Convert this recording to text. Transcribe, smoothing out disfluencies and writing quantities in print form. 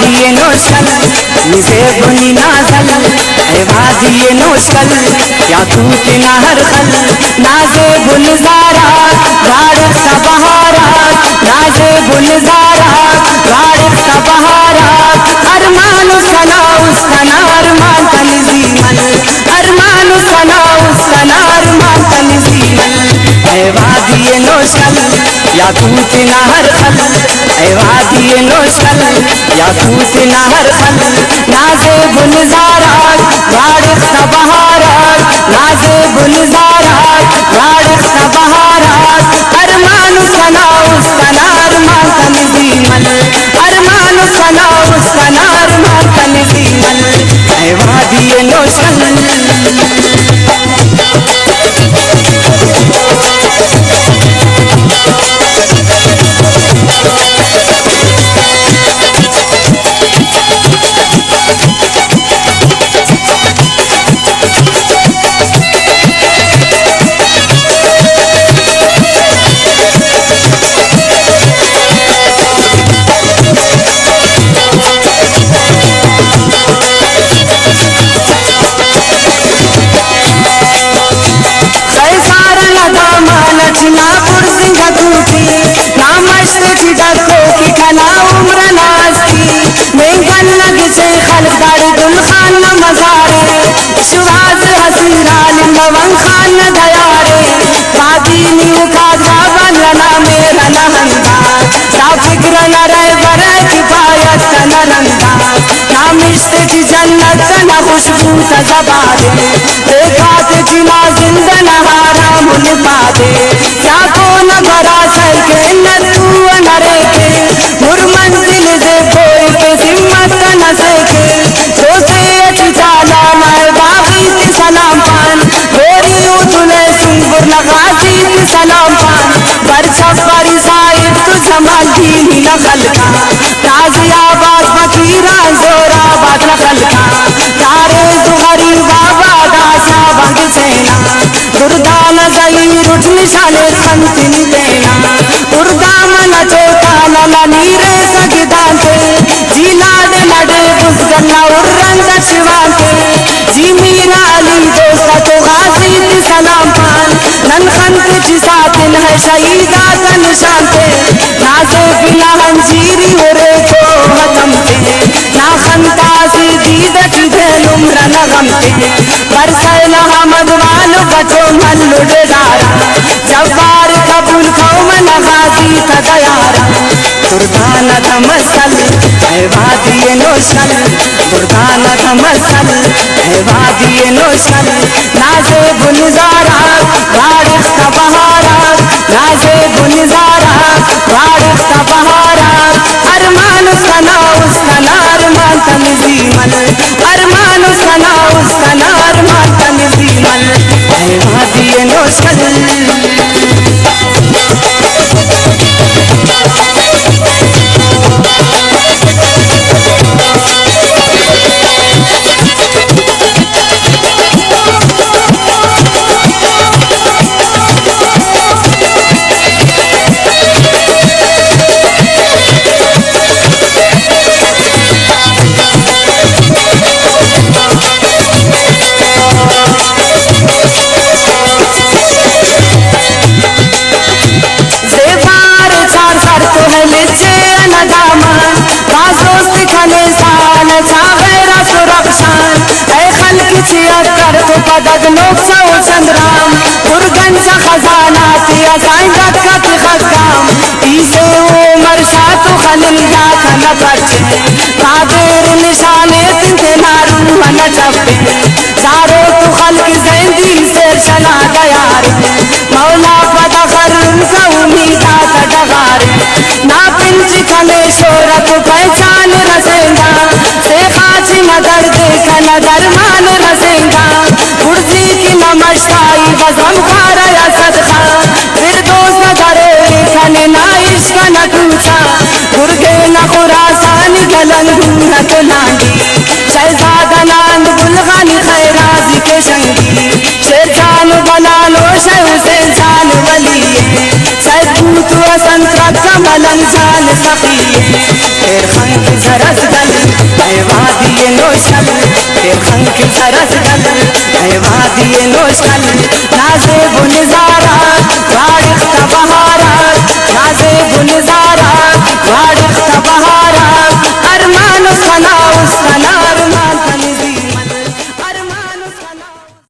वादिये नौशल निसे बुनी नाजल ए वादिये नौशल या तूत नहर खल नाजे गुलजारा गाड़ सा बहारा नाजे गुलजारा गाड़ सा बहारा अरमान सना उसका अरमान तंजीमल अरमान सना उसका अरमान तंजीमल ए वादिये नौशल या तूत नहर खल ए वादिये नौशल या तूत नहर खल नाजे गुलजारा गाड़ सा बहारा नाजे गुलजारा गाड़ सा बहारा अरमान सना उसका अरमान तंजीमल अरमान सना उसका अरमान तंजीमल ए वादिये नौशल नापुर सिंह दूती नामश्र की डको की खला उम्र नास्ती मेंगन लग से खलदार दुल खान मजारे शुवाज हसीराल मवन खान दयारे वादीनी का जावन लना मेरा नहंदा सा फिक्र न रहे बरे किफायत न रंदा नाम इश्क की जन्नत न खुशबू तजबादे देखा ते जिना जिंदा न हारा मुन पादे क्या कौन भरा सर के न तू नरे के मुर मंजिल दे कोई के हिम्मत न सके तो से अच्छी चाला नाय बागी की सलाम पान गोरी उतने सुंगुर लगाती की सलाम पान बरछा परी साहिब तू जमाल दीनी नकल का ताजियाबाद फकीरा जोराबाद नकल का तारे दुहरी बाबा दासा बंग सेना दुर्दान जहीर उठ निशाने खंतिनी देना दुर्दामन चोटा नला नीरे सगिदांते जी लाडे लडे बुजगन्ना उर्रंग शिवांते जी मीरा अली दोस्ता तो गाजी ती सलाम पान नन खंत जिसातिन है शहीदा का निशानते नाजे बिना हंजीरी उरे को हतम ते ना खंता सी दीद की देल उम्र नगमते बरसल अहमद वालो बचो मल्लु डेदारा जब्बार कबूल कौम नगाजी का दयारा दुर्दान तमसल ए वादिये नौशल दुर्दान तमसल ए वादिये नौशल नाजे गुलजारा गाड़ सा बहारा नाजे गुलजारा गाड़ सा बहारा अरमान सना उसका अरमान तंजीमल अरमान सना उसका अरमान तंजीमल ए वादिये नौशल लोक सौ संग्राम दुर्गन सा खजाना तिया साइंदा का खदाम इसे उमर शाह तो खलिल जा न बचे कादेर निशाने तिंते नारू न चपे सारो तो खल्क जिंदी से चला गया रे मौला पता कर उनका उम्मीदा तडगार ना पिंच खले शोरत पहचान रसेंगा से खाची नगर देख नगर मान रसेंगा गुर्जी की नमस्ताई बजम खारा या सदका फिर दोस्त करे खने ना इश्क न टूटा गुर्गे न खुरासानी गलंगू न तो लांगी शहजादा नांद बुलगानी खैराजी के शंगी शेर जान बना लो शह हुसैन जान वली सैद तू असंत का मलंग जान सखी फिर खंग जरस